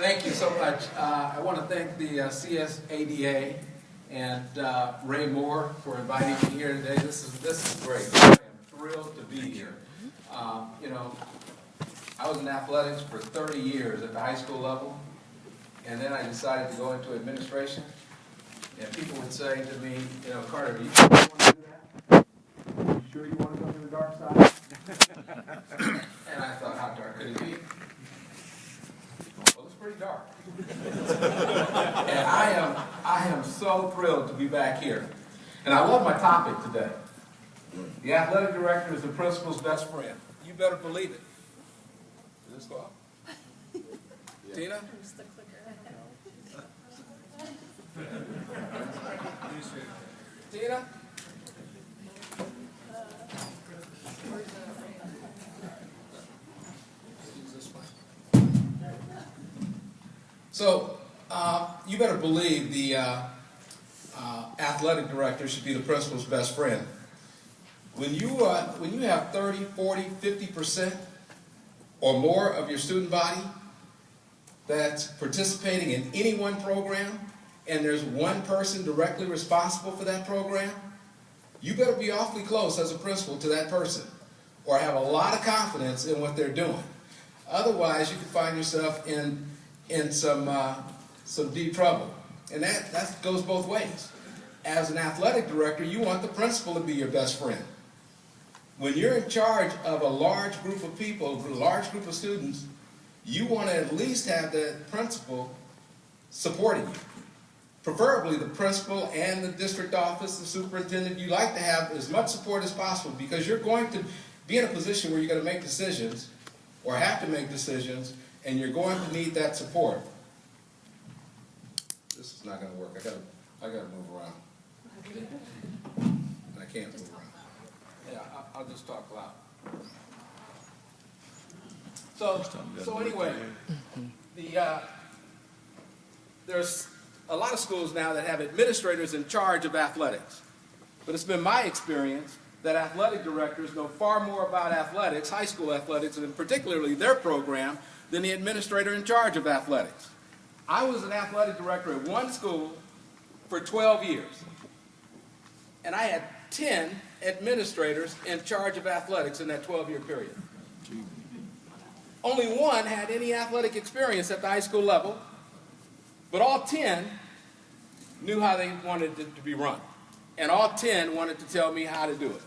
Thank you so much. I want to thank the CSADA and Ray Moore for inviting me here today. This is great. I am thrilled to be here. You know, I was in athletics for 30 years at the high school level, and then I decided to go into administration. And people would say to me, you know, Carter, do you sure you want to do that? You sure you want to go to the dark side? And I thought, how dark could it be? Well, it's pretty dark. And I am so thrilled to be back here. And I love my topic today. The athletic director is the principal's best friend. You better believe it. Did this go up? Yeah. Tina? Tina? So, you better believe the athletic director should be the principal's best friend. When you have 30, 40, 50% or more of your student body that's participating in any one program, and there's one person directly responsible for that program, you better be awfully close as a principal to that person, or have a lot of confidence in what they're doing. Otherwise, you can find yourself in some deep trouble. And that goes both ways. As an athletic director, you want the principal to be your best friend. When you're in charge of a large group of people, a large group of students, you want to at least have the principal supporting you. Preferably the principal and the district office, the superintendent. You like to have as much support as possible, because you're going to be in a position where you're going to make decisions or have to make decisions, and you're going to need that support. This is not going to work. I got to move around. I can't move around. Yeah, I'll just talk loud. So anyway, there's a lot of schools now that have administrators in charge of athletics. But it's been my experience that athletic directors know far more about athletics, high school athletics, and particularly their program, than the administrator in charge of athletics. I was an athletic director at one school for 12 years. And I had 10 administrators in charge of athletics in that 12-year period. Only one had any athletic experience at the high school level, but all 10 knew how they wanted it to be run. And all 10 wanted to tell me how to do it.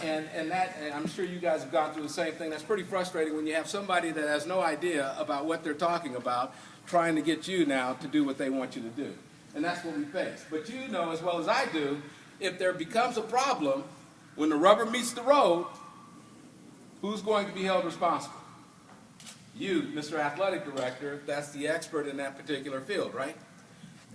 And I'm sure you guys have gone through the same thing. That's pretty frustrating when you have somebody that has no idea about what they're talking about trying to get you now to do what they want you to do. And that's what we face. But you know as well as I do, if there becomes a problem, when the rubber meets the road, who's going to be held responsible? You, Mr. Athletic Director, that's the expert in that particular field, right?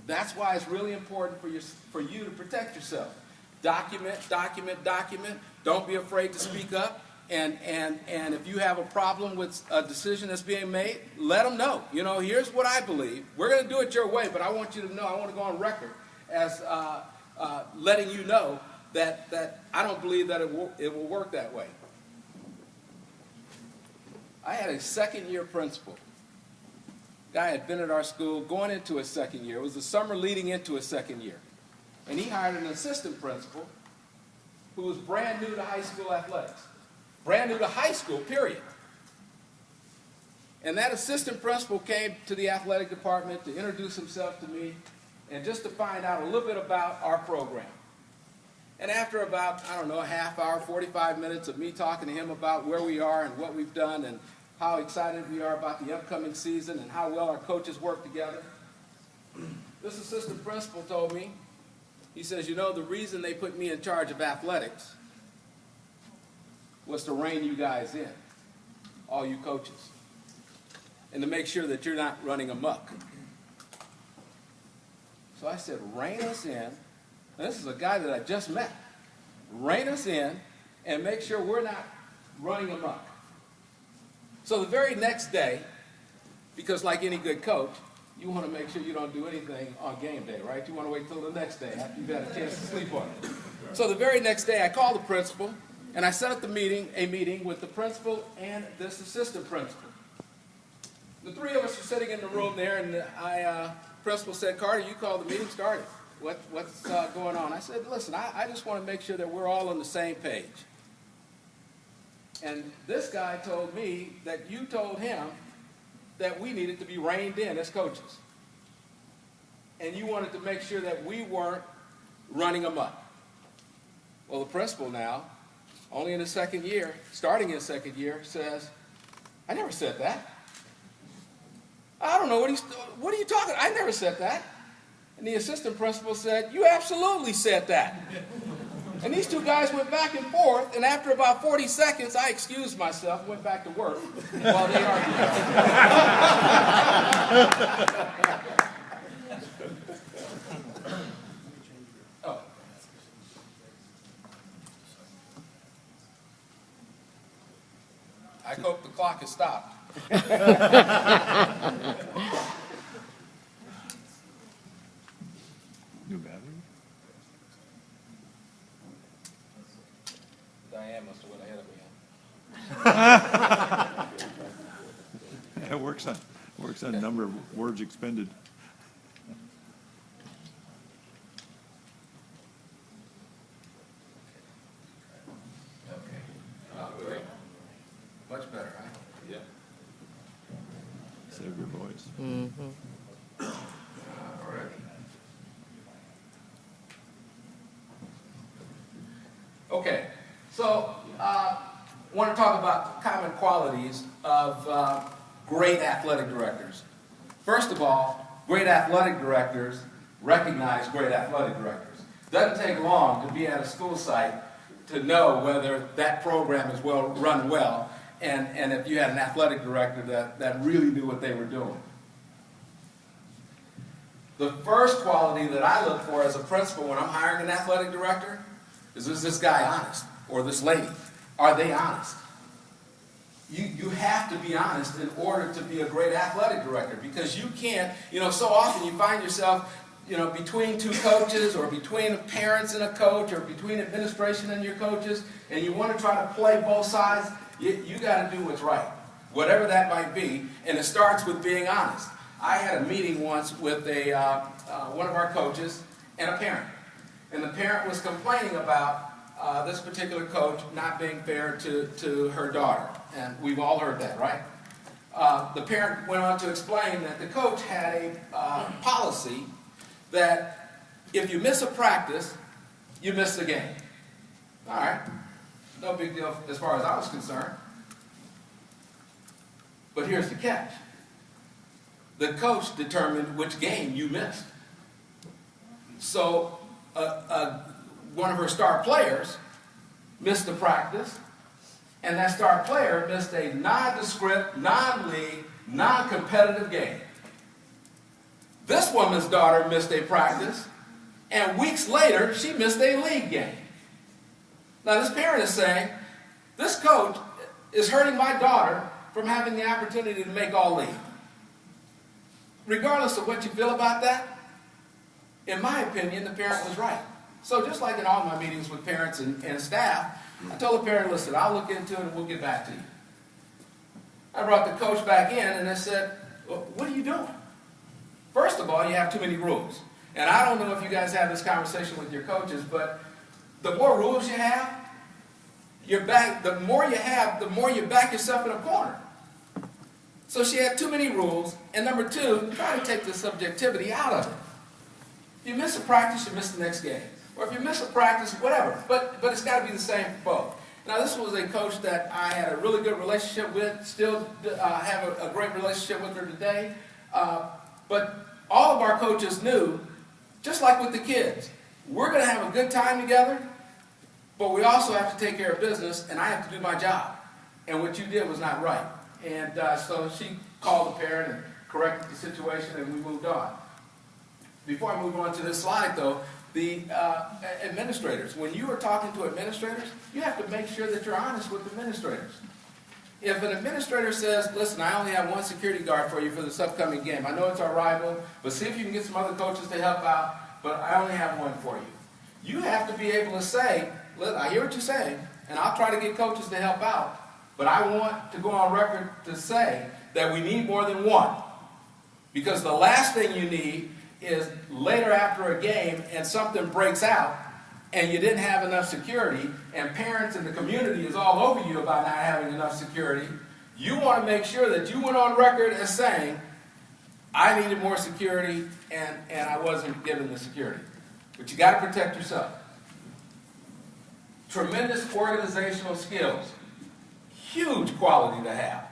That's why it's really important for you to protect yourself. Document, document, document. Don't be afraid to speak up. And if you have a problem with a decision that's being made, let them know. You know, here's what I believe. We're going to do it your way, but I want you to know, I want to go on record as letting you know that I don't believe that it will work that way. I had a second-year principal. Guy had been at our school going into his second year. It was the summer leading into his second year. And he hired an assistant principal who was brand new to high school athletics. Brand new to high school, period. And that assistant principal came to the athletic department to introduce himself to me and just to find out a little bit about our program. And after about, I don't know, a half hour, 45 minutes of me talking to him about where we are and what we've done and how excited we are about the upcoming season and how well our coaches work together, this assistant principal told me, he says, you know, the reason they put me in charge of athletics was to rein you guys in, all you coaches, and to make sure that you're not running amok. So I said, rein us in. Now, this is a guy that I just met. Rein us in and make sure we're not running amok. So the very next day, because like any good coach, you want to make sure you don't do anything on game day, right? You want to wait till the next day after you've had a chance to sleep on it. So the very next day, I called the principal, and I set up a meeting with the principal and this assistant principal. the three of us are sitting in the room there, and principal said, Carter, you called the meeting, started. What's going on? I said, listen, I just want to make sure that we're all on the same page. And this guy told me that you told him that we needed to be reined in as coaches. And you wanted to make sure that we weren't running amok. Well, the principal now, only in his second year, starting in second year, says, I never said that. I don't know what are you talking about? I never said that. And the assistant principal said, you absolutely said that. And these two guys went back and forth, and after about 40 seconds, I excused myself and went back to work while they argued. Oh. I hope the clock has stopped. New battery? Diane must have went ahead of me. It works on number of words expended. Okay. Oh, great. Much better, huh? Yeah. Save your voice. All right. Okay, so I want to talk about common qualities of great athletic directors. First of all, great athletic directors recognize great athletic directors. Doesn't take long to be at a school site to know whether that program is run well, and if you had an athletic director that really knew what they were doing. The first quality that I look for as a principal when I'm hiring an athletic director is this guy honest? Or this lady? Are they honest? You have to be honest in order to be a great athletic director, because you can't, so often you find yourself, between two coaches, or between parents and a coach, or between administration and your coaches, and you want to try to play both sides. You got to do what's right, whatever that might be, and it starts with being honest. I had a meeting once with one of our coaches and a parent. And the parent was complaining about this particular coach not being fair to her daughter. And we've all heard that, right? The parent went on to explain that the coach had a policy that if you miss a practice, you miss the game. All right. No big deal as far as I was concerned. But here's the catch. The coach determined which game you missed. So one of her star players missed the practice, and that star player missed a nondescript, non-league, non-competitive game. This woman's daughter missed a practice, and weeks later, she missed a league game. Now, this parent is saying, this coach is hurting my daughter from having the opportunity to make all league. Regardless of what you feel about that, in my opinion, the parent was right. So just like in all my meetings with parents and staff, I told the parent, listen, I'll look into it and we'll get back to you. I brought the coach back in and I said, well, what are you doing? First of all, you have too many rules. And I don't know if you guys have this conversation with your coaches, but the more rules you have, the more you have, the more you back yourself in a corner. So she had too many rules. And number two, try to take the subjectivity out of it. If you miss a practice, you miss the next game. Or if you miss a practice, whatever. But it's got to be the same for both. Now, this was a coach that I had a really good relationship with, still have a great relationship with her today. But all of our coaches knew, just like with the kids, we're going to have a good time together, but we also have to take care of business, and I have to do my job. And what you did was not right. And so she called the parent and corrected the situation, and we moved on. Before I move on to this slide, though, the administrators, when you are talking to administrators, you have to make sure that you're honest with administrators. If an administrator says, listen, I only have one security guard for you for this upcoming game. I know it's our rival, but see if you can get some other coaches to help out, but I only have one for you. You have to be able to say, listen, I hear what you're saying, and I'll try to get coaches to help out, but I want to go on record to say that we need more than one. Because the last thing you need is later after a game and something breaks out and you didn't have enough security and parents and the community is all over you about not having enough security. You want to make sure that you went on record as saying, I needed more security and I wasn't given the security. But you got to protect yourself. Tremendous organizational skills. Huge quality to have.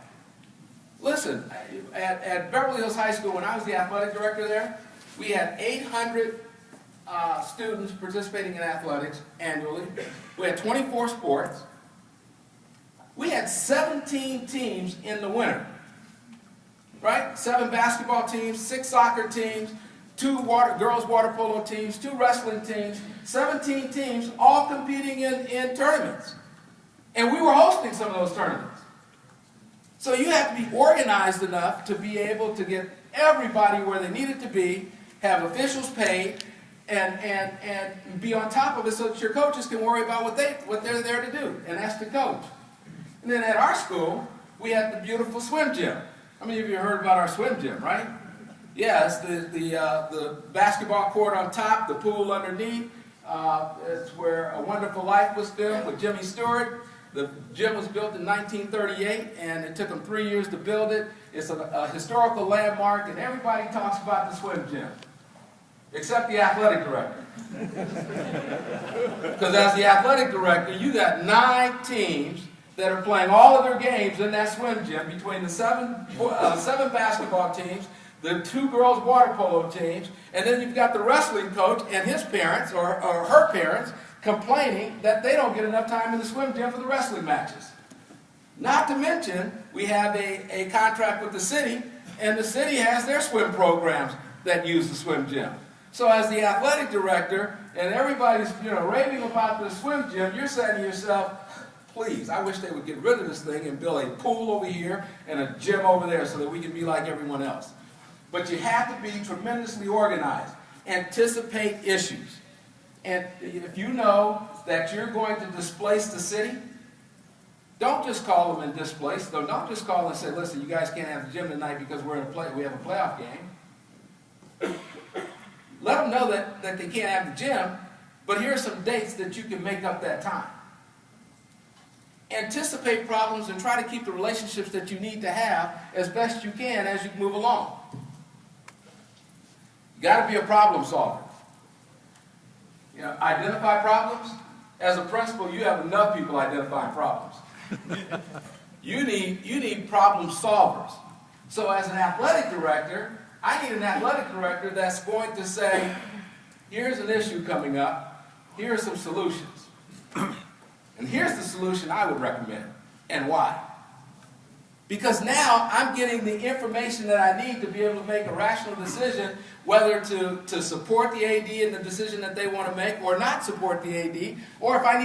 Listen, at Beverly Hills High School, when I was the athletic director there, we had 800 students participating in athletics annually. We had 24 sports. We had 17 teams in the winter, right? 7 basketball teams, 6 soccer teams, 2 girls water polo teams, 2 wrestling teams, 17 teams all competing in tournaments. And we were hosting some of those tournaments. So you have to be organized enough to be able to get everybody where they needed to be, have officials paid, and be on top of it so that your coaches can worry about what they're there to do, and that's to coach. And then at our school, we had the beautiful swim gym. How many of you heard about our swim gym, right? Yeah, it's the basketball court on top, the pool underneath. It's where A Wonderful Life was filmed with Jimmy Stewart. The gym was built in 1938, and it took them 3 years to build it. It's a historical landmark, and everybody talks about the swim gym, except the athletic director. Because as the athletic director, you got 9 teams that are playing all of their games in that swim gym, between the 7 basketball teams, the 2 girls water polo teams, and then you've got the wrestling coach and his parents, or her parents, complaining that they don't get enough time in the swim gym for the wrestling matches. Not to mention, we have a contract with the city, and the city has their swim programs that use the swim gym. So as the athletic director, and everybody's raving about the swim gym, you're saying to yourself, please, I wish they would get rid of this thing and build a pool over here and a gym over there so that we can be like everyone else. But you have to be tremendously organized. Anticipate issues. And if you know that you're going to displace the city, don't just call them and displace them. Don't just call and say, listen, you guys can't have the gym tonight because we have a playoff game. Let them know that they can't have the gym, but here are some dates that you can make up that time. Anticipate problems and try to keep the relationships that you need to have as best you can as you move along. You got to be a problem solver. Identify problems. As a principal, you have enough people identifying problems. You need problem solvers. So as an athletic director, I need an athletic director that's going to say, here's an issue coming up, here are some solutions. And here's the solution I would recommend, and why. Because now I'm getting the information that I need to be able to make a rational decision whether to support the AD in the decision that they want to make or not support the AD, or if I need